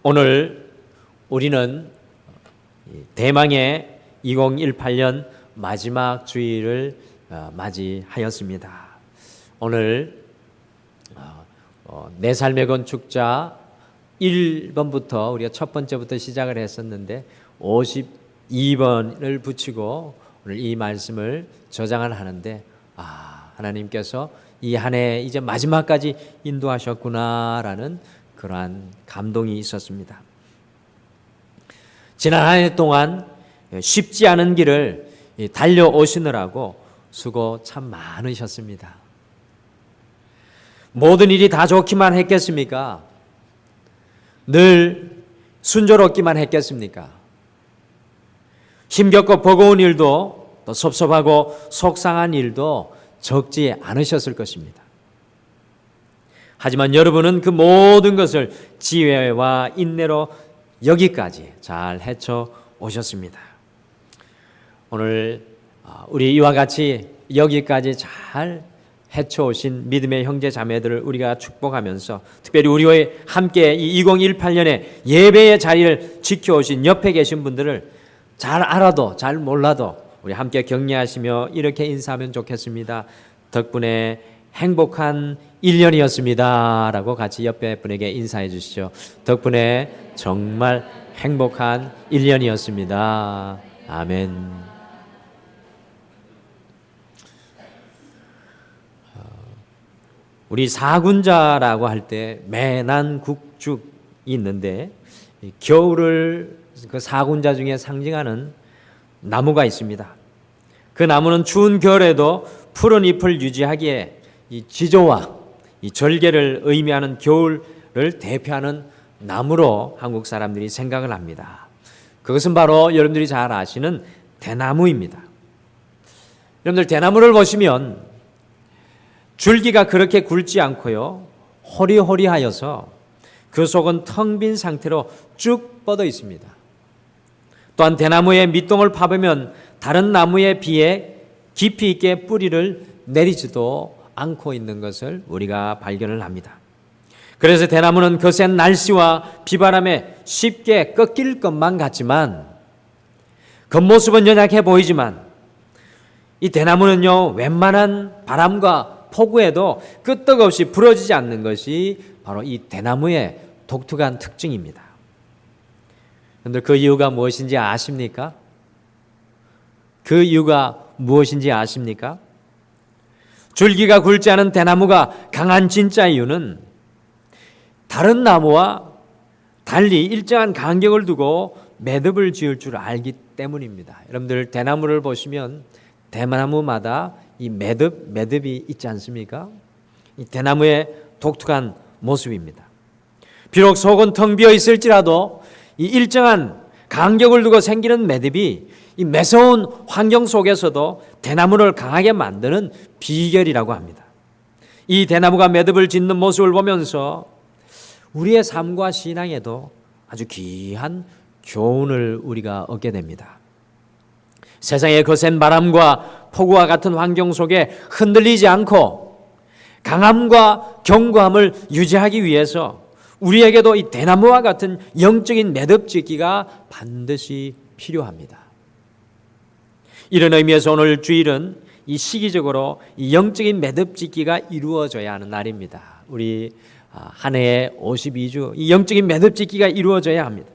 오늘 우리는 대망의 2018년 마지막 주일을 맞이하였습니다. 오늘 내 삶의 건축자 1번부터 우리가 첫 번째부터 시작을 했었는데 52번을 붙이고 오늘 이 말씀을 저장을 하는데 하나님께서 이 한 해 이제 마지막까지 인도하셨구나라는 그러한 감동이 있었습니다. 지난 한 해 동안 쉽지 않은 길을 달려오시느라고 수고 참 많으셨습니다. 모든 일이 다 좋기만 했겠습니까? 늘 순조롭기만 했겠습니까? 힘겹고 버거운 일도 또 섭섭하고 속상한 일도 적지 않으셨을 것입니다. 하지만 여러분은 그 모든 것을 지혜와 인내로 여기까지 잘 헤쳐 오셨습니다. 오늘 우리 이와 같이 여기까지 잘 헤쳐오신 믿음의 형제 자매들을 우리가 축복하면서 특별히 우리와 함께 이 2018년에 예배의 자리를 지켜오신 옆에 계신 분들을 잘 알아도 잘 몰라도 우리 함께 격려하시며 이렇게 인사하면 좋겠습니다. 덕분에 행복한 1년이었습니다 라고 같이 옆에 분에게 인사해 주시죠. 덕분에 정말 행복한 1년이었습니다. 아멘. 우리 사군자라고 할 때 매난국죽이 있는데 겨울을 그 사군자 중에 상징하는 나무가 있습니다. 그 나무는 추운 겨울에도 푸른 잎을 유지하기에 이 지조와 이 절개를 의미하는 겨울을 대표하는 나무로 한국 사람들이 생각을 합니다. 그것은 바로 여러분들이 잘 아시는 대나무입니다. 여러분들 대나무를 보시면 줄기가 그렇게 굵지 않고요, 호리호리하여서 그 속은 텅 빈 상태로 쭉 뻗어 있습니다. 또한 대나무의 밑동을 파보면 다른 나무에 비해 깊이 있게 뿌리를 내리지도 않고 있는 것을 우리가 발견을 합니다. 그래서 대나무는 거센 날씨와 비바람에 쉽게 꺾일 것만 같지만 겉모습은 연약해 보이지만 이 대나무는요, 웬만한 바람과 폭우에도 끄떡없이 부러지지 않는 것이 바로 이 대나무의 독특한 특징입니다. 그런데 그 이유가 무엇인지 아십니까? 그 이유가 무엇인지 아십니까? 줄기가 굵지 않은 대나무가 강한 진짜 이유는 다른 나무와 달리 일정한 간격을 두고 매듭을 지을 줄 알기 때문입니다. 여러분들 대나무를 보시면 대나무마다 이 매듭이 있지 않습니까? 이 대나무의 독특한 모습입니다. 비록 속은 텅 비어 있을지라도 이 일정한 간격을 두고 생기는 매듭이 이 매서운 환경 속에서도 대나무를 강하게 만드는 비결이라고 합니다. 이 대나무가 매듭을 짓는 모습을 보면서 우리의 삶과 신앙에도 아주 귀한 교훈을 우리가 얻게 됩니다. 세상의 거센 바람과 폭우와 같은 환경 속에 흔들리지 않고 강함과 견고함을 유지하기 위해서 우리에게도 이 대나무와 같은 영적인 매듭 짓기가 반드시 필요합니다. 이런 의미에서 오늘 주일은 이 시기적으로 이 영적인 매듭 짓기가 이루어져야 하는 날입니다. 우리 한 해에 52주 이 영적인 매듭 짓기가 이루어져야 합니다.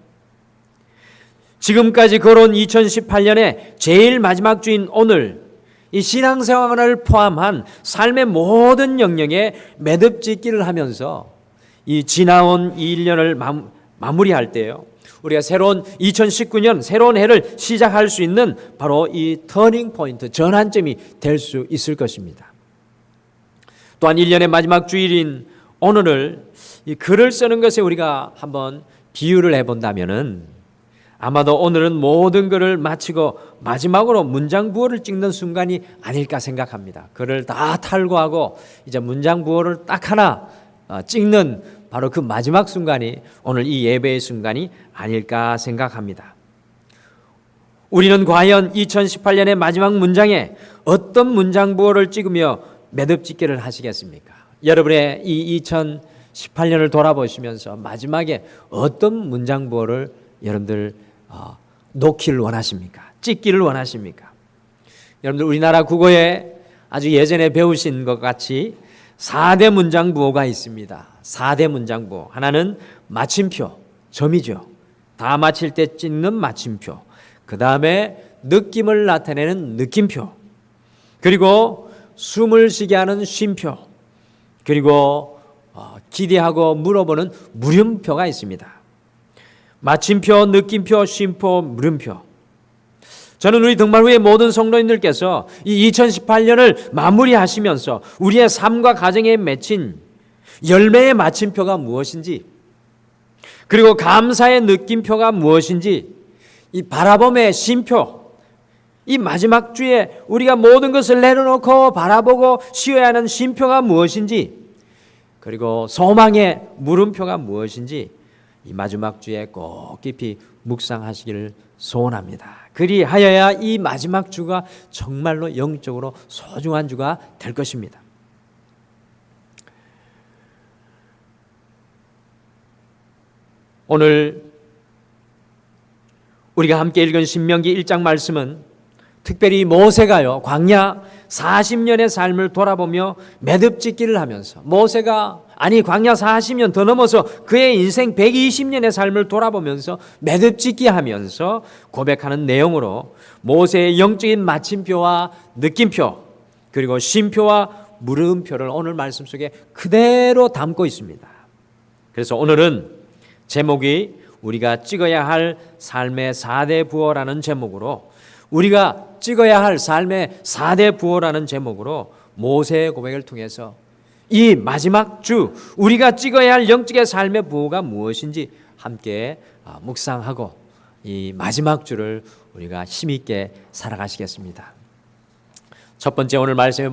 지금까지 걸어온 2018년의 제일 마지막 주인 오늘 이 신앙생활을 포함한 삶의 모든 영역에 매듭 짓기를 하면서 이 지나온 이 1년을 마무리할 때요, 우리가 새로운 2019년 새로운 해를 시작할 수 있는 바로 이 터닝 포인트, 전환점이 될 수 있을 것입니다. 또한 1년의 마지막 주일인 오늘을 이 글을 쓰는 것에 우리가 한번 비유를 해본다면은 아마도 오늘은 모든 글을 마치고 마지막으로 문장 부호를 찍는 순간이 아닐까 생각합니다. 글을 다 탈고하고 이제 문장 부호를 딱 하나 찍는 바로 그 마지막 순간이 오늘 이 예배의 순간이 아닐까 생각합니다. 우리는 과연 2018년의 마지막 문장에 어떤 문장 부호를 찍으며 매듭 짓기를 하시겠습니까? 여러분의 이 18년을 돌아보시면서 마지막에 어떤 문장부호를 여러분들 놓기를 원하십니까? 찍기를 원하십니까? 여러분들 우리나라 국어에 아주 예전에 배우신 것 같이 4대 문장부호가 있습니다. 4대 문장부호. 하나는 마침표, 점이죠. 다 마칠 때 찍는 마침표. 그 다음에 느낌을 나타내는 느낌표. 그리고 숨을 쉬게 하는 쉼표. 그리고 기대하고 물어보는 물음표가 있습니다. 마침표, 느낌표, 쉼표, 물음표. 저는 우리 등말후의 모든 성도님들께서 이 2018년을 마무리하시면서 우리의 삶과 가정에 맺힌 열매의 마침표가 무엇인지, 그리고 감사의 느낌표가 무엇인지, 이 바라봄의 쉼표, 이 마지막 주에 우리가 모든 것을 내려놓고 바라보고 쉬어야 하는 쉼표가 무엇인지, 그리고 소망의 물음표가 무엇인지 이 마지막 주에 꼭 깊이 묵상하시기를 소원합니다. 그리하여야 이 마지막 주가 정말로 영적으로 소중한 주가 될 것입니다. 오늘 우리가 함께 읽은 신명기 1장 말씀은 특별히 모세가요, 광야 40년의 삶을 돌아보며 매듭짓기를 하면서, 모세가 광야 40년 더 넘어서 그의 인생 120년의 삶을 돌아보면서 매듭짓기 하면서 고백하는 내용으로 모세의 영적인 마침표와 느낌표, 그리고 쉼표와 물음표를 오늘 말씀 속에 그대로 담고 있습니다. 그래서 오늘은 제목이 우리가 찍어야 할 삶의 4대 부호라는 제목으로, 우리가 찍어야 할 삶의 4대 부호라는 제목으로 모세의 고백을 통해서 이 마지막 주 우리가 찍어야 할 영적의 삶의 부호가 무엇인지 함께 묵상하고 이 마지막 주를 우리가 힘있게 살아가시겠습니다. 첫 번째 오늘 말씀에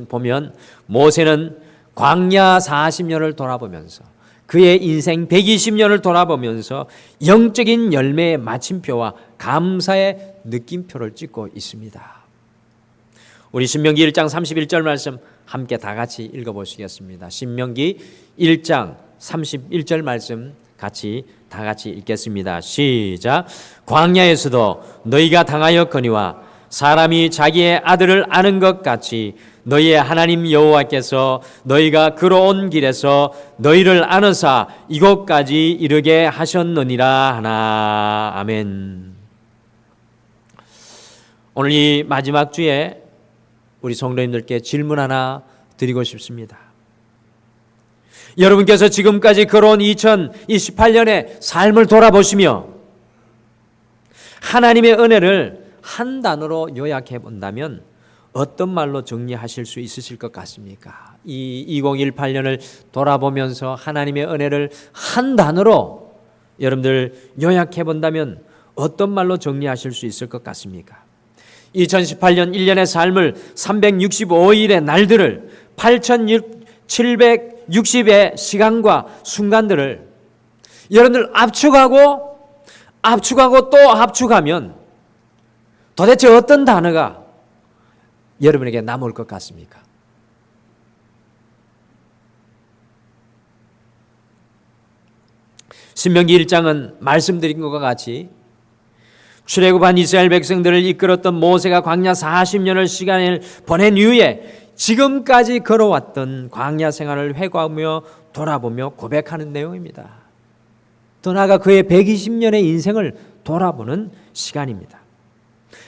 보면 모세는 광야 40년을 돌아보면서 그의 인생 120년을 돌아보면서 영적인 열매의 마침표와 감사의 느낌표를 찍고 있습니다. 우리 신명기 1장 31절 말씀 함께 다 같이 읽어보시겠습니다. 신명기 1장 31절 말씀 다 같이 읽겠습니다. 시작. 광야에서도 너희가 당하였거니와 사람이 자기의 아들을 아는 것 같이 너희의 하나님 여호와께서 너희가 걸어온 길에서 너희를 안으사 이곳까지 이르게 하셨느니라 하나. 아멘. 오늘 이 마지막 주에 우리 성도님들께 질문 하나 드리고 싶습니다. 여러분께서 지금까지 걸어온 2028년의 삶을 돌아보시며 하나님의 은혜를 한 단어로 요약해 본다면 어떤 말로 정리하실 수 있으실 것 같습니까? 이 2018년을 돌아보면서 하나님의 은혜를 한 단어로 여러분들 요약해 본다면 어떤 말로 정리하실 수 있을 것 같습니까? 2018년 1년의 삶을 365일의 날들을 8760의 시간과 순간들을 여러분들 압축하고 또 압축하면 도대체 어떤 단어가 여러분에게 남을 것 같습니까? 신명기 1장은 말씀드린 것과 같이 출애굽한 이스라엘 백성들을 이끌었던 모세가 광야 40년을 시간을 보낸 이후에 지금까지 걸어왔던 광야 생활을 회고하며 돌아보며 고백하는 내용입니다. 더 나아가 그의 120년의 인생을 돌아보는 시간입니다.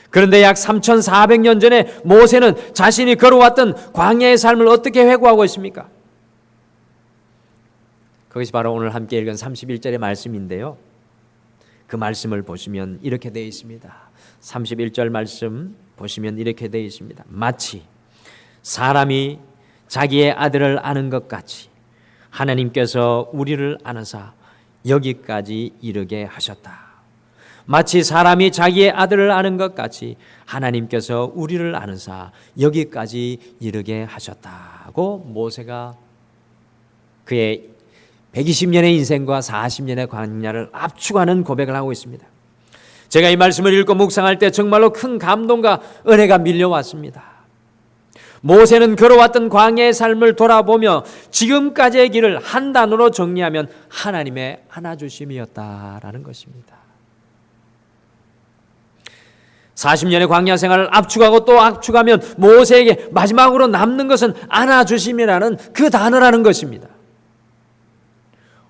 그런데 약 3400년 전에 모세는 자신이 걸어왔던 광야의 삶을 어떻게 회고하고 있습니까? 그것이 바로 오늘 함께 읽은 31절의 말씀인데요. 그 말씀을 보시면 이렇게 되어 있습니다. 31절 말씀 보시면 이렇게 되어 있습니다. 마치 사람이 자기의 아들을 아는 것 같이 하나님께서 우리를 안으사 여기까지 이르게 하셨다. 마치 사람이 자기의 아들을 아는 것 같이 하나님께서 우리를 안으사 여기까지 이르게 하셨다고 모세가 그의 120년의 인생과 40년의 광야를 압축하는 고백을 하고 있습니다. 제가 이 말씀을 읽고 묵상할 때 정말로 큰 감동과 은혜가 밀려왔습니다. 모세는 걸어왔던 광야의 삶을 돌아보며 지금까지의 길을 한 단어로 정리하면 하나님의 안아주심이었다라는 것입니다. 40년의 광야 생활을 압축하고 또 압축하면 모세에게 마지막으로 남는 것은 안아주심이라는 그 단어라는 것입니다.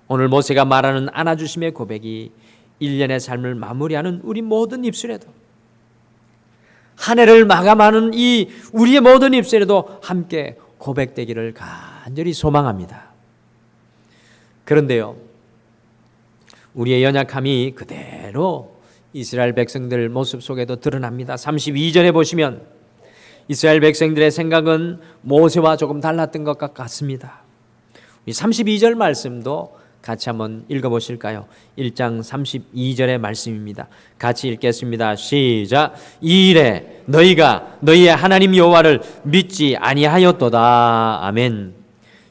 오늘 모세가 말하는 안아주심의 고백이 1년의 삶을 마무리하는 우리 모든 입술에도, 한 해를 마감하는 이 우리의 모든 입술에도 함께 고백되기를 간절히 소망합니다. 그런데요, 우리의 연약함이 그대로 이스라엘 백성들 모습 속에도 드러납니다. 32절에 보시면 이스라엘 백성들의 생각은 모세와 조금 달랐던 것 같습니다. 32절 말씀도 같이 한번 읽어보실까요? 1장 32절의 말씀입니다. 같이 읽겠습니다. 시작. 이래 너희가 너희의 하나님 여호와를 믿지 아니하였도다. 아멘.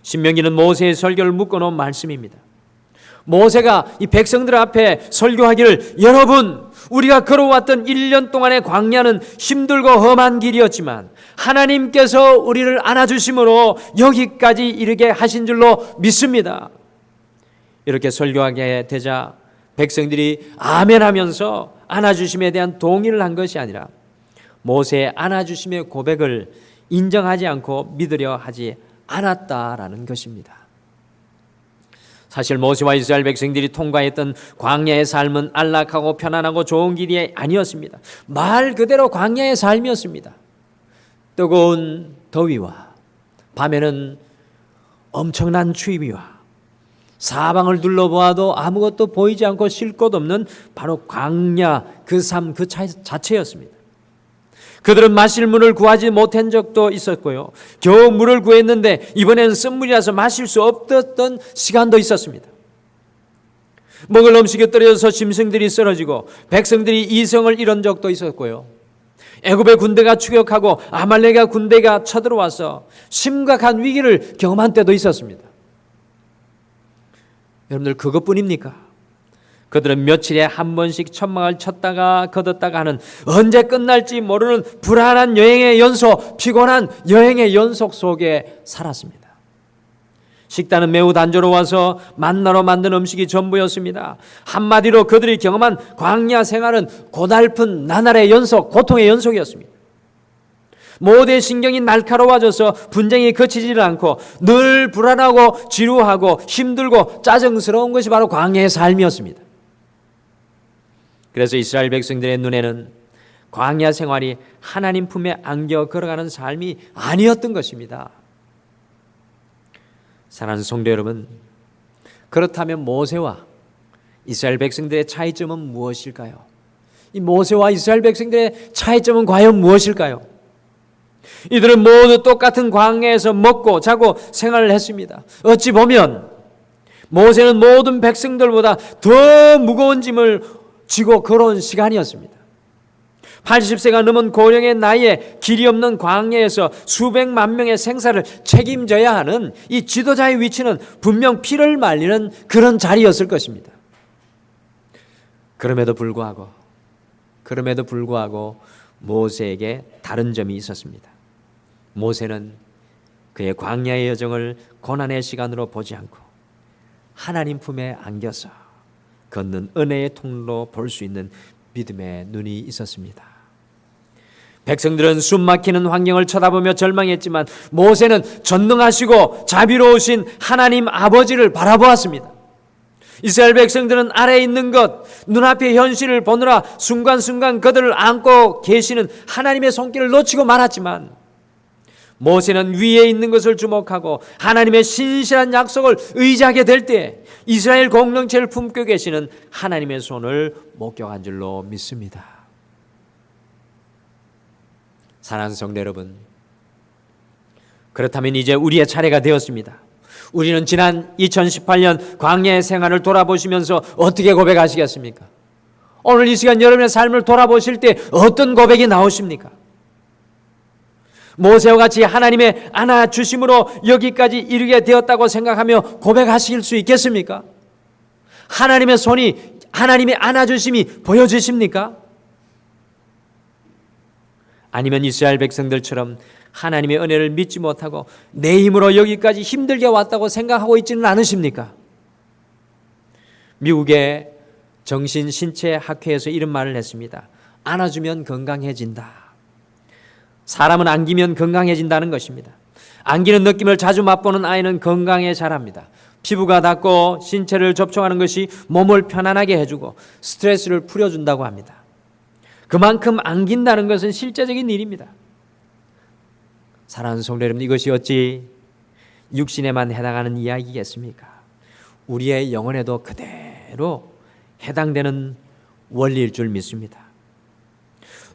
신명기는 모세의 설교를 묶어놓은 말씀입니다. 모세가 이 백성들 앞에 설교하기를, 여러분, 우리가 걸어왔던 1년 동안의 광야는 힘들고 험한 길이었지만 하나님께서 우리를 안아주심으로 여기까지 이르게 하신 줄로 믿습니다. 이렇게 설교하게 되자 백성들이 아멘하면서 안아주심에 대한 동의를 한 것이 아니라 모세의 안아주심의 고백을 인정하지 않고 믿으려 하지 않았다라는 것입니다. 사실 모세와 이스라엘 백성들이 통과했던 광야의 삶은 안락하고 편안하고 좋은 길이 아니었습니다. 말 그대로 광야의 삶이었습니다. 뜨거운 더위와 밤에는 엄청난 추위와 사방을 둘러보아도 아무것도 보이지 않고 쉴 곳 없는 바로 광야 그 삶 그 자체였습니다. 그들은 마실 물을 구하지 못한 적도 있었고요, 겨우 물을 구했는데 이번에는 쓴물이라서 마실 수 없었던 시간도 있었습니다. 먹을 음식이 떨어져서 짐승들이 쓰러지고 백성들이 이성을 잃은 적도 있었고요, 애굽의 군대가 추격하고 아말렉의 군대가 쳐들어와서 심각한 위기를 경험한 때도 있었습니다. 여러분들, 그것뿐입니까? 그들은 며칠에 한 번씩 천막을 쳤다가 걷었다가 하는 언제 끝날지 모르는 불안한 여행의 연속, 피곤한 여행의 연속 속에 살았습니다. 식단은 매우 단조로워서 만나로 만든 음식이 전부였습니다. 한마디로 그들이 경험한 광야 생활은 고달픈 나날의 연속, 고통의 연속이었습니다. 모두의 신경이 날카로워져서 분쟁이 그치지를 않고 늘 불안하고 지루하고 힘들고 짜증스러운 것이 바로 광야의 삶이었습니다. 그래서 이스라엘 백성들의 눈에는 광야 생활이 하나님 품에 안겨 걸어가는 삶이 아니었던 것입니다. 사랑하는 성도 여러분, 그렇다면 모세와 이스라엘 백성들의 차이점은 무엇일까요? 이 모세와 이스라엘 백성들의 차이점은 과연 무엇일까요? 이들은 모두 똑같은 광야에서 먹고 자고 생활을 했습니다. 어찌 보면 모세는 모든 백성들보다 더 무거운 짐을 지고 걸어온 시간이었습니다. 80세가 넘은 고령의 나이에 길이 없는 광야에서 수백만 명의 생사를 책임져야 하는 이 지도자의 위치는 분명 피를 말리는 그런 자리였을 것입니다. 그럼에도 불구하고 모세에게 다른 점이 있었습니다. 모세는 그의 광야의 여정을 고난의 시간으로 보지 않고 하나님 품에 안겨서 걷는 은혜의 통로로 볼 수 있는 믿음의 눈이 있었습니다. 백성들은 숨막히는 환경을 쳐다보며 절망했지만 모세는 전능하시고 자비로우신 하나님 아버지를 바라보았습니다. 이스라엘 백성들은 아래에 있는 것, 눈앞의 현실을 보느라 순간순간 그들을 안고 계시는 하나님의 손길을 놓치고 말았지만 모세는 위에 있는 것을 주목하고 하나님의 신실한 약속을 의지하게 될 때 이스라엘 공동체를 품고 계시는 하나님의 손을 목격한 줄로 믿습니다. 사랑하는 성도 여러분, 그렇다면 이제 우리의 차례가 되었습니다. 우리는 지난 2018년 광야의 생활을 돌아보시면서 어떻게 고백하시겠습니까? 오늘 이 시간 여러분의 삶을 돌아보실 때 어떤 고백이 나오십니까? 모세와 같이 하나님의 안아주심으로 여기까지 이르게 되었다고 생각하며 고백하실 수 있겠습니까? 하나님의 손이, 하나님의 안아주심이 보여지십니까? 아니면 이스라엘 백성들처럼 하나님의 은혜를 믿지 못하고 내 힘으로 여기까지 힘들게 왔다고 생각하고 있지는 않으십니까? 미국의 정신신체학회에서 이런 말을 했습니다. 안아주면 건강해진다. 사람은 안기면 건강해진다는 것입니다. 안기는 느낌을 자주 맛보는 아이는 건강에 자랍니다. 피부가 닿고 신체를 접촉하는 것이 몸을 편안하게 해주고 스트레스를 풀어준다고 합니다. 그만큼 안긴다는 것은 실제적인 일입니다. 사랑하는 성도 여러분, 이것이 어찌 육신에만 해당하는 이야기겠습니까? 우리의 영혼에도 그대로 해당되는 원리일 줄 믿습니다.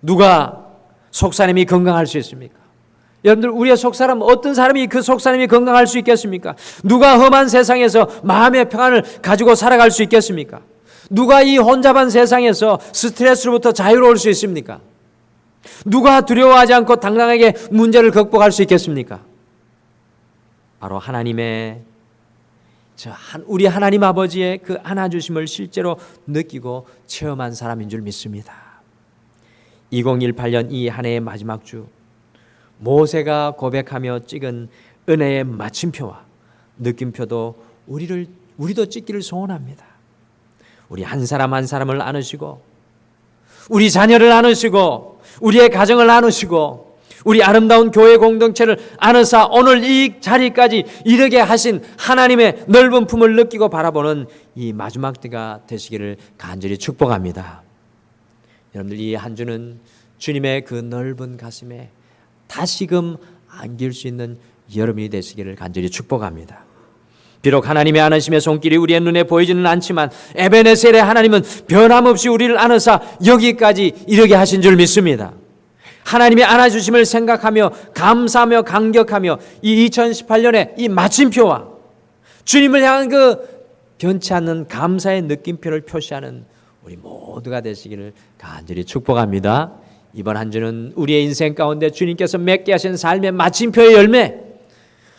누가 속사람이 건강할 수 있습니까? 여러분들, 우리의 속사람, 어떤 사람이 그 속사람이 건강할 수 있겠습니까? 누가 험한 세상에서 마음의 평안을 가지고 살아갈 수 있겠습니까? 누가 이 혼잡한 세상에서 스트레스로부터 자유로울 수 있습니까? 누가 두려워하지 않고 당당하게 문제를 극복할 수 있겠습니까? 바로 하나님의 우리 하나님 아버지의 그 안아주심을 실제로 느끼고 체험한 사람인 줄 믿습니다. 2018년 이 한 해의 마지막 주, 모세가 고백하며 찍은 은혜의 마침표와 느낌표도 우리도 찍기를 소원합니다. 우리 한 사람 한 사람을 안으시고, 우리 자녀를 안으시고, 우리의 가정을 안으시고, 우리 아름다운 교회 공동체를 안으사 오늘 이 자리까지 이르게 하신 하나님의 넓은 품을 느끼고 바라보는 이 마지막 때가 되시기를 간절히 축복합니다. 여러분들, 이 한 주는 주님의 그 넓은 가슴에 다시금 안길 수 있는 여러분이 되시기를 간절히 축복합니다. 비록 하나님의 안으심의 손길이 우리의 눈에 보이지는 않지만 에베네셀의 하나님은 변함없이 우리를 안으사 여기까지 이르게 하신 줄 믿습니다. 하나님의 안아주심을 생각하며 감사하며 감격하며 이 2018년의 이 마침표와 주님을 향한 그 변치 않는 감사의 느낌표를 표시하는 우리 모두가 되시기를 간절히 축복합니다. 이번 한 주는 우리의 인생 가운데 주님께서 맺게 하신 삶의 마침표의 열매,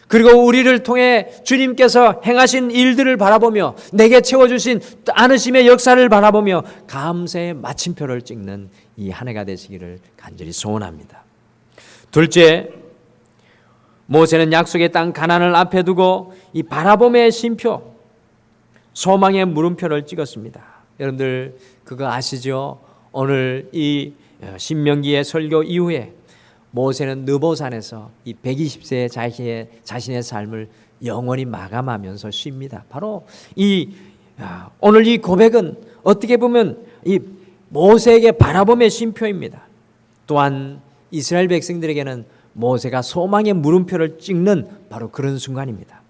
그리고 우리를 통해 주님께서 행하신 일들을 바라보며 내게 채워주신 안으심의 역사를 바라보며 감사의 마침표를 찍는 이 한 해가 되시기를 간절히 소원합니다. 둘째, 모세는 약속의 땅 가나안을 앞에 두고 이 바라봄의 쉼표, 소망의 물음표를 찍었습니다. 여러분들 그거 아시죠? 오늘 이 신명기의 설교 이후에 모세는 느보산에서 이 120세의 자신의 삶을 영원히 마감하면서 쉽니다. 바로 오늘 이 고백은 어떻게 보면 이 모세에게 바라봄의 쉼표입니다. 또한 이스라엘 백성들에게는 모세가 소망의 물음표를 찍는 바로 그런 순간입니다.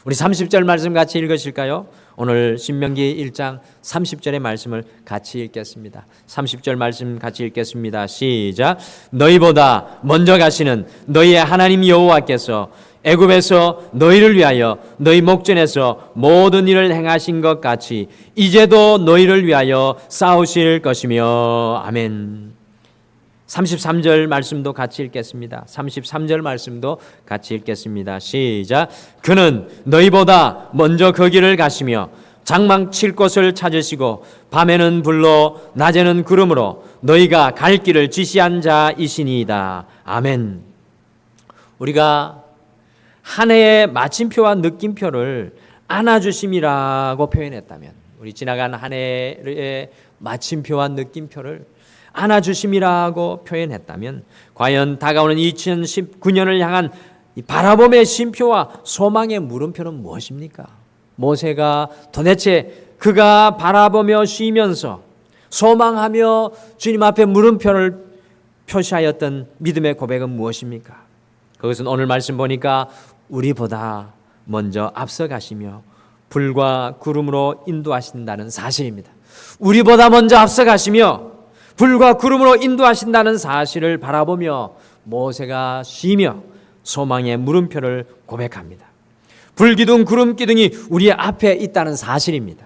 우리 30절 말씀 같이 읽으실까요? 오늘 신명기 1장 30절의 말씀을 같이 읽겠습니다. 30절 말씀 같이 읽겠습니다. 시작. 너희보다 먼저 가시는 너희의 하나님 여호와께서 애굽에서 너희를 위하여 너희 목전에서 모든 일을 행하신 것 같이 이제도 너희를 위하여 싸우실 것이며. 아멘. 33절 말씀도 같이 읽겠습니다. 33절 말씀도 같이 읽겠습니다. 시작. 그는 너희보다 먼저 그 길을 가시며 장막 칠 곳을 찾으시고 밤에는 불로 낮에는 구름으로 너희가 갈 길을 지시한 자이시니이다. 아멘. 우리가 한 해의 마침표와 느낌표를 안아주심이라고 표현했다면, 우리 지나간 한 해의 마침표와 느낌표를 안아주심이라고 표현했다면, 과연 다가오는 2019년을 향한 이 바라봄의 쉼표와 소망의 물음표는 무엇입니까? 모세가 도대체 그가 바라보며 쉬면서 소망하며 주님 앞에 물음표를 표시하였던 믿음의 고백은 무엇입니까? 그것은 오늘 말씀 보니까 우리보다 먼저 앞서가시며 불과 구름으로 인도하신다는 사실입니다. 우리보다 먼저 앞서가시며 불과 구름으로 인도하신다는 사실을 바라보며 모세가 쉬며 소망의 물음표를 고백합니다. 불기둥 구름기둥이 우리 앞에 있다는 사실입니다.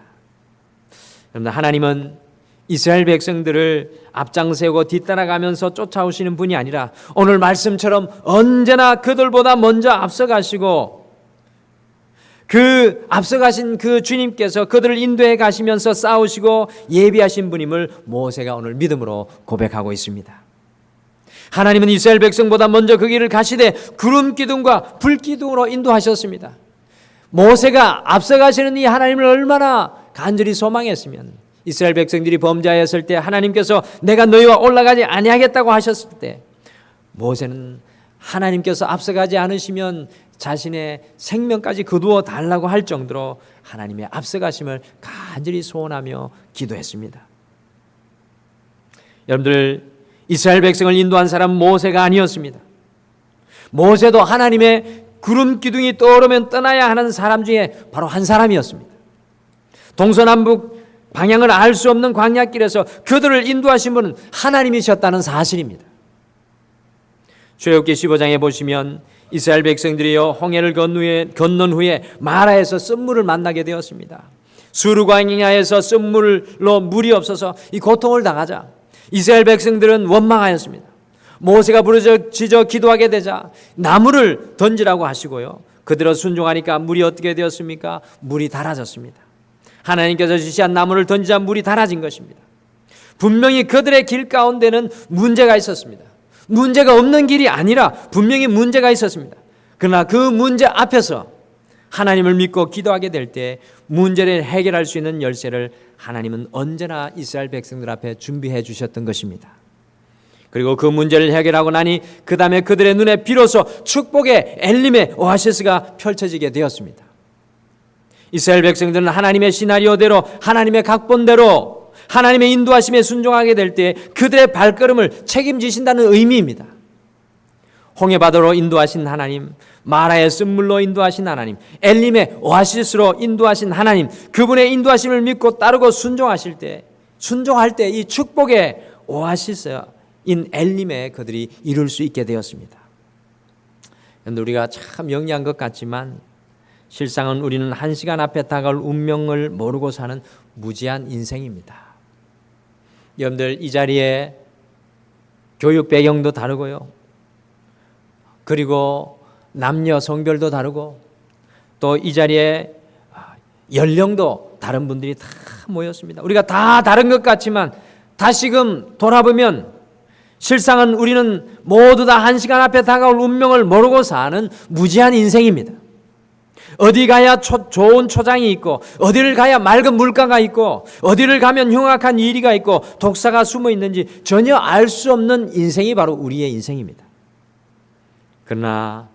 여러분, 하나님은 이스라엘 백성들을 앞장세우고 뒤따라가면서 쫓아오시는 분이 아니라 오늘 말씀처럼 언제나 그들보다 먼저 앞서가시고 그 앞서가신 그 주님께서 그들을 인도해 가시면서 싸우시고 예비하신 분임을 모세가 오늘 믿음으로 고백하고 있습니다. 하나님은 이스라엘 백성보다 먼저 그 길을 가시되 구름 기둥과 불 기둥으로 인도하셨습니다. 모세가 앞서가시는 이 하나님을 얼마나 간절히 소망했으면 이스라엘 백성들이 범죄하였을 때 하나님께서 내가 너희와 올라가지 아니하겠다고 하셨을 때 모세는 하나님께서 앞서가지 않으시면 자신의 생명까지 거두어 달라고 할 정도로 하나님의 앞서가심을 간절히 소원하며 기도했습니다. 여러분들, 이스라엘 백성을 인도한 사람은 모세가 아니었습니다. 모세도 하나님의 구름 기둥이 떠오르면 떠나야 하는 사람 중에 바로 한 사람이었습니다. 동서남북 방향을 알 수 없는 광야길에서 그들을 인도하신 분은 하나님이셨다는 사실입니다. 출애굽기 15장에 보시면 이스라엘 백성들이요 홍해를 건넌 후에 마라에서 쓴물을 만나게 되었습니다. 수르 광야에서 쓴물로 물이 없어서 이 고통을 당하자 이스라엘 백성들은 원망하였습니다. 모세가 부르짖어 기도하게 되자 나무를 던지라고 하시고요. 그대로 순종하니까 물이 어떻게 되었습니까? 물이 달아졌습니다. 하나님께서 지시한 나무를 던지자 물이 달아진 것입니다. 분명히 그들의 길 가운데는 문제가 있었습니다. 문제가 없는 길이 아니라 분명히 문제가 있었습니다. 그러나 그 문제 앞에서 하나님을 믿고 기도하게 될 때 문제를 해결할 수 있는 열쇠를 하나님은 언제나 이스라엘 백성들 앞에 준비해 주셨던 것입니다. 그리고 그 문제를 해결하고 나니 그 다음에 그들의 눈에 비로소 축복의 엘림의 오아시스가 펼쳐지게 되었습니다. 이스라엘 백성들은 하나님의 시나리오대로 하나님의 각본대로 하나님의 인도하심에 순종하게 될 때 그들의 발걸음을 책임지신다는 의미입니다. 홍해바다로 인도하신 하나님, 마라의 쓴물로 인도하신 하나님, 엘림의 오아시스로 인도하신 하나님, 그분의 인도하심을 믿고 따르고 순종하실 때, 순종할 때 이 축복의 오아시스인 엘림에 그들이 이룰 수 있게 되었습니다. 그런데 우리가 참 영리한 것 같지만 실상은 우리는 한 시간 앞에 다가올 운명을 모르고 사는 무지한 인생입니다. 여러분들, 이 자리에 교육 배경도 다르고요. 그리고 남녀 성별도 다르고 또 이 자리에 연령도 다른 분들이 다 모였습니다. 우리가 다 다른 것 같지만 다시금 돌아보면 실상은 우리는 모두 다 한 시간 앞에 다가올 운명을 모르고 사는 무지한 인생입니다. 어디 가야 좋은 초장이 있고 어디를 가야 맑은 물가가 있고 어디를 가면 흉악한 이리가 있고 독사가 숨어 있는지 전혀 알 수 없는 인생이 바로 우리의 인생입니다. 그러나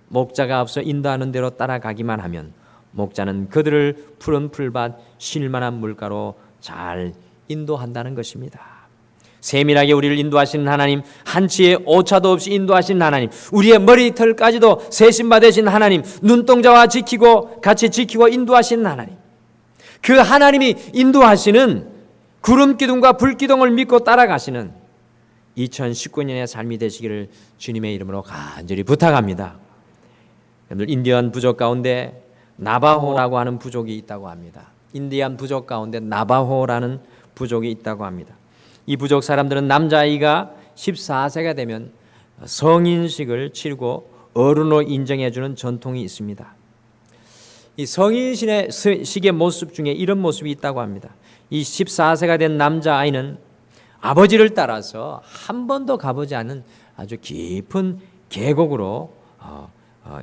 목자가 앞서 인도하는 대로 따라가기만 하면 목자는 그들을 푸른 풀밭 쉴만한 물가로 잘 인도한다는 것입니다. 세밀하게 우리를 인도하시는 하나님, 한치의 오차도 없이 인도하시는 하나님, 우리의 머리털까지도 세심바 되신 하나님, 눈동자와 같이 지키고 인도하시는 하나님, 그 하나님이 인도하시는 구름 기둥과 불 기둥을 믿고 따라가시는 2019년의 삶이 되시기를 주님의 이름으로 간절히 부탁합니다. 여러분들, 인디언 부족 가운데 나바호라고 하는 부족이 있다고 합니다. 인디안 부족 가운데 나바호라는 부족이 있다고 합니다. 이 부족 사람들은 남자아이가 14세가 되면 성인식을 치르고 어른으로 인정해주는 전통이 있습니다. 이 성인식의 모습 중에 이런 모습이 있다고 합니다. 이 14세가 된 남자아이는 아버지를 따라서 한 번도 가보지 않은 아주 깊은 계곡으로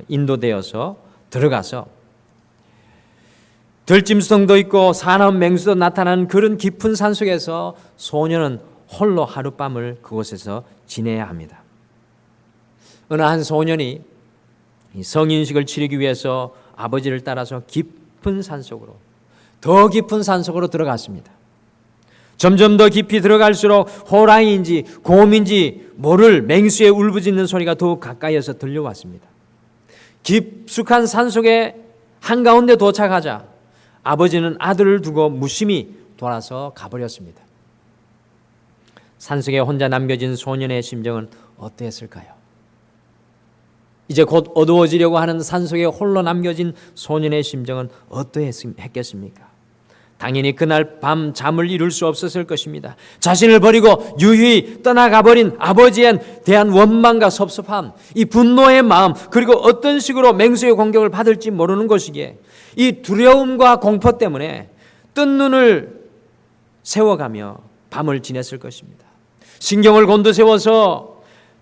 인도되어서 들어가서 들짐승도 있고 사나운 맹수도 나타나는 그런 깊은 산속에서 소년은 홀로 하룻밤을 그곳에서 지내야 합니다. 어느 한 소년이 성인식을 치르기 위해서 아버지를 따라서 깊은 산속으로, 더 깊은 산속으로 들어갔습니다. 점점 더 깊이 들어갈수록 호랑이인지 곰인지 모를 맹수의 울부짖는 소리가 더욱 가까이에서 들려왔습니다. 깊숙한 산속의 한가운데 도착하자 아버지는 아들을 두고 무심히 돌아서 가버렸습니다. 산속에 혼자 남겨진 소년의 심정은 어떠했을까요? 이제 곧 어두워지려고 하는 산속에 홀로 남겨진 소년의 심정은 어떠했겠습니까? 당연히 그날 밤 잠을 이룰 수 없었을 것입니다. 자신을 버리고 유유히 떠나가버린 아버지에 대한 원망과 섭섭함, 이 분노의 마음, 그리고 어떤 식으로 맹수의 공격을 받을지 모르는 것이기에 이 두려움과 공포 때문에 뜬 눈을 세워가며 밤을 지냈을 것입니다. 신경을 곤두세워서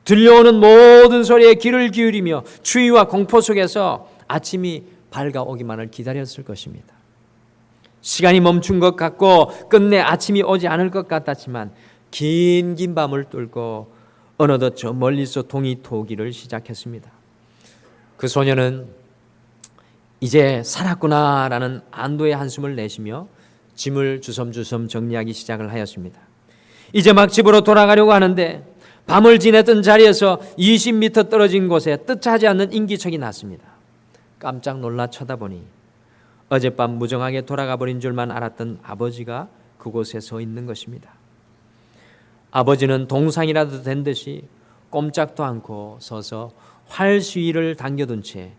들려오는 모든 소리에 귀를 기울이며 추위와 공포 속에서 아침이 밝아오기만을 기다렸을 것입니다. 시간이 멈춘 것 같고 끝내 아침이 오지 않을 것 같았지만 긴 밤을 뚫고 어느덧 저 멀리서 동이 토기를 시작했습니다. 그 소녀는 이제 살았구나라는 안도의 한숨을 내쉬며 짐을 주섬주섬 정리하기 시작을 하였습니다. 이제 막 집으로 돌아가려고 하는데 밤을 지냈던 자리에서 20m 떨어진 곳에 뜻하지 않는 인기척이 났습니다. 깜짝 놀라 쳐다보니 어젯밤 무정하게 돌아가 버린 줄만 알았던 아버지가 그곳에 서 있는 것입니다. 아버지는 동상이라도 된 듯이 꼼짝도 않고 서서 활 시위를 당겨둔 채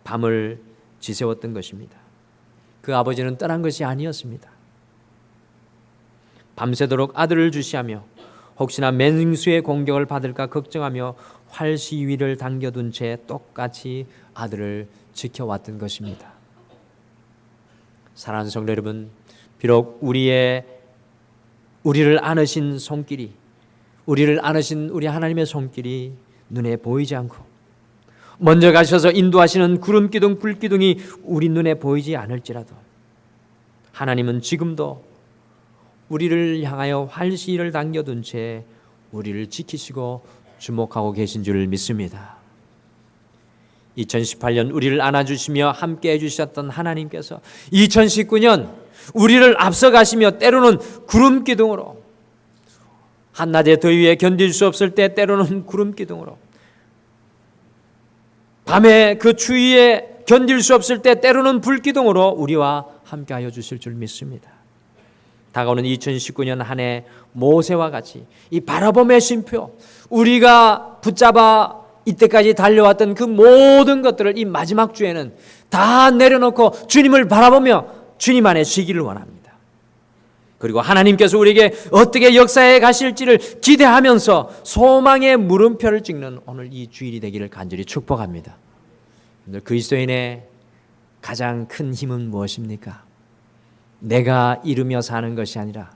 밤을 지새웠던 것입니다. 그 아버지는 떠난 것이 아니었습니다. 밤새도록 아들을 주시하며 혹시나 맹수의 공격을 받을까 걱정하며 활 시위를 당겨둔 채 똑같이 아들을 지켜왔던 것입니다. 사랑하는 성도 여러분, 비록 우리를 안으신 손길이, 우리를 안으신 우리 하나님의 손길이 눈에 보이지 않고 먼저 가셔서 인도하시는 구름기둥 불기둥이 우리 눈에 보이지 않을지라도 하나님은 지금도 우리를 향하여 활시를 당겨둔 채 우리를 지키시고 주목하고 계신 줄 믿습니다. 2018년 우리를 안아주시며 함께 해주셨던 하나님께서 2019년 우리를 앞서가시며 때로는 구름기둥으로, 한낮의 더위에 견딜 수 없을 때 때로는 구름기둥으로, 밤에 그 추위에 견딜 수 없을 때 때로는 불기둥으로 우리와 함께하여 주실 줄 믿습니다. 다가오는 2019년 한 해 모세와 같이 이 바라봄의 쉼표, 우리가 붙잡아 이때까지 달려왔던 그 모든 것들을 이 마지막 주에는 다 내려놓고 주님을 바라보며 주님 안에 쉬기를 원합니다. 그리고 하나님께서 우리에게 어떻게 역사해 가실지를 기대하면서 소망의 물음표를 찍는 오늘 이 주일이 되기를 간절히 축복합니다. 그리스도인의 가장 큰 힘은 무엇입니까? 내가 이루며 사는 것이 아니라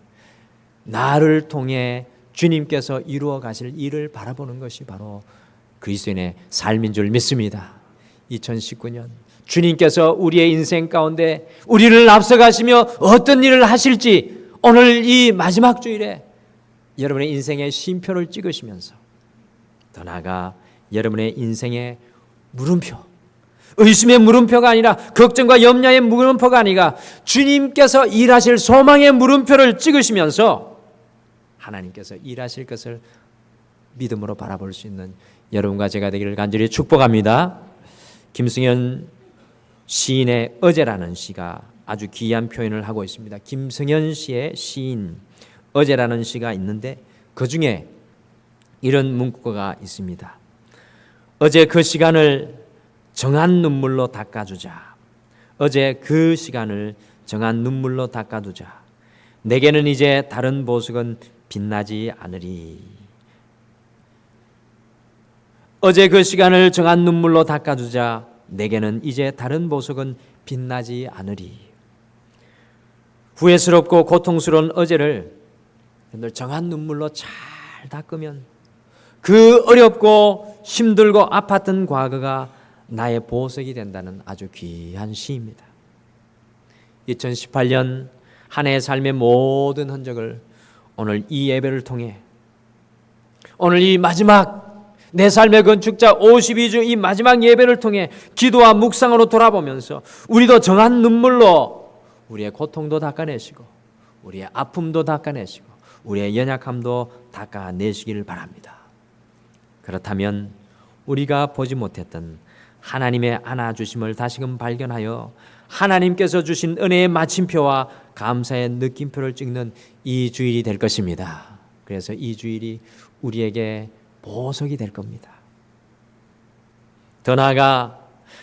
나를 통해 주님께서 이루어 가실 일을 바라보는 것이 바로 그리스도인의 삶인 줄 믿습니다. 2019년 주님께서 우리의 인생 가운데 우리를 앞서가시며 어떤 일을 하실지 오늘 이 마지막 주일에 여러분의 인생의 쉼표를 찍으시면서 더 나아가 여러분의 인생의 물음표, 의심의 물음표가 아니라 걱정과 염려의 물음표가 아니라 주님께서 일하실 소망의 물음표를 찍으시면서 하나님께서 일하실 것을 믿음으로 바라볼 수 있는 여러분과 제가 되기를 간절히 축복합니다. 김승현 시인의 어제라는 시가 아주 귀한 표현을 하고 있습니다. 김승현 씨의 시인 어제라는 시가 있는데 그 중에 이런 문구가 있습니다. 어제 그 시간을 정한 눈물로 닦아주자. 어제 그 시간을 정한 눈물로 닦아두자. 내게는 이제 다른 보석은 빛나지 않으리. 어제 그 시간을 정한 눈물로 닦아두자. 내게는 이제 다른 보석은 빛나지 않으리. 후회스럽고 고통스러운 어제를 정한 눈물로 잘 닦으면 그 어렵고 힘들고 아팠던 과거가 나의 보석이 된다는 아주 귀한 시입니다. 2018년 한 해의 삶의 모든 흔적을 오늘 이 예배를 통해, 오늘 이 마지막 내 삶의 건축자 52주 이 마지막 예배를 통해 기도와 묵상으로 돌아보면서 우리도 정한 눈물로 우리의 고통도 닦아내시고 우리의 아픔도 닦아내시고 우리의 연약함도 닦아내시기를 바랍니다. 그렇다면 우리가 보지 못했던 하나님의 안아주심을 다시금 발견하여 하나님께서 주신 은혜의 마침표와 감사의 느낌표를 찍는 이 주일이 될 것입니다. 그래서 이 주일이 우리에게 보석이 될 겁니다. 더 나아가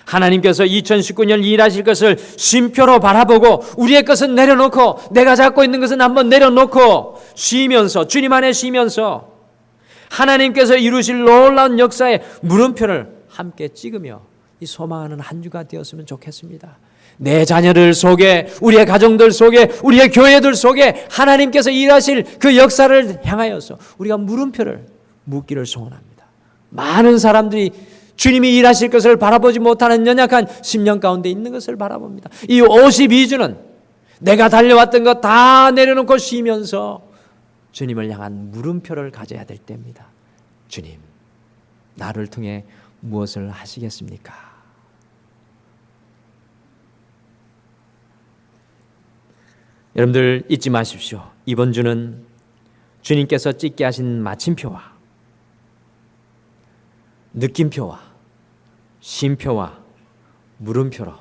하나님께서 2019년 일하실 것을 쉼표로 바라보고 우리의 것은 내려놓고 내가 잡고 있는 것은 한번 내려놓고 쉬면서 주님 안에 쉬면서 하나님께서 이루실 놀라운 역사의 물음표를 함께 찍으며 이 소망하는 한 주가 되었으면 좋겠습니다. 내 자녀들 속에, 우리의 가정들 속에, 우리의 교회들 속에 하나님께서 일하실 그 역사를 향하여서 우리가 물음표를 묻기를 소원합니다. 많은 사람들이 주님이 일하실 것을 바라보지 못하는 연약한 심령 가운데 있는 것을 바라봅니다. 이 52주는 내가 달려왔던 것 다 내려놓고 쉬면서 주님을 향한 물음표를 가져야 될 때입니다. 주님, 나를 통해 무엇을 하시겠습니까? 여러분들 잊지 마십시오. 이번 주는 주님께서 찍게 하신 마침표와 느낌표와 쉼표와 물음표로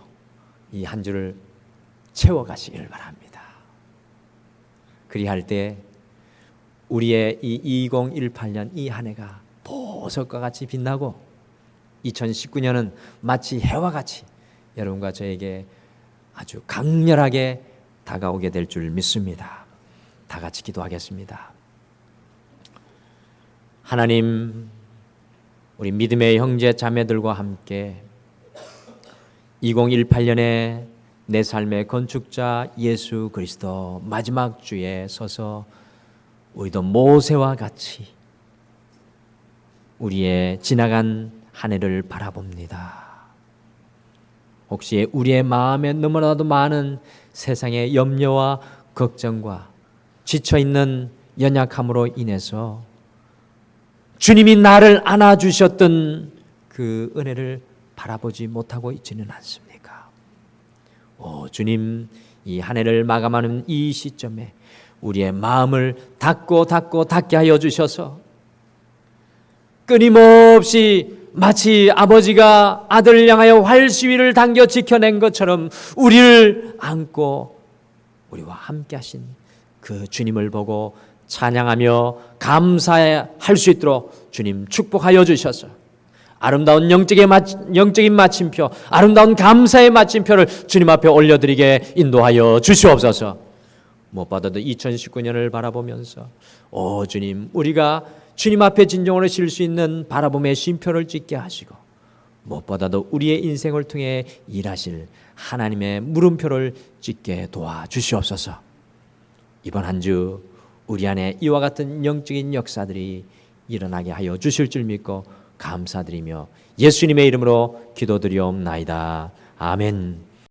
이 한 주를 채워가시기를 바랍니다. 그리할 때 우리의 이 2018년 이 한 해가 보석과 같이 빛나고 2019년은 마치 해와 같이 여러분과 저에게 아주 강렬하게 다가오게 될 줄 믿습니다. 다 같이 기도하겠습니다. 하나님, 우리 믿음의 형제 자매들과 함께 2018년에 내 삶의 건축자 예수 그리스도 마지막 주에 서서 우리도 모세와 같이 우리의 지나간 한 해를 바라봅니다. 혹시 우리의 마음에 너무나도 많은 세상의 염려와 걱정과 지쳐있는 연약함으로 인해서 주님이 나를 안아주셨던 그 은혜를 바라보지 못하고 있지는 않습니까? 오 주님, 이 한 해를 마감하는 이 시점에 우리의 마음을 닫게 하여 주셔서 끊임없이 마치 아버지가 아들을 향하여 활시위를 당겨 지켜낸 것처럼 우리를 안고 우리와 함께 하신 그 주님을 보고 찬양하며 감사할 수 있도록 주님 축복하여 주셔서 아름다운 영적인 마침표, 아름다운 감사의 마침표를 주님 앞에 올려드리게 인도하여 주시옵소서. 무엇보다도 2019년을 바라보면서 오 주님, 우리가 주님 앞에 진정으로 쉴 수 있는 바라봄의 쉼표를 찍게 하시고 무엇보다도 우리의 인생을 통해 일하실 하나님의 물음표를 찍게 도와주시옵소서. 이번 한 주 우리 안에 이와 같은 영적인 역사들이 일어나게 하여 주실 줄 믿고 감사드리며 예수님의 이름으로 기도드리옵나이다. 아멘.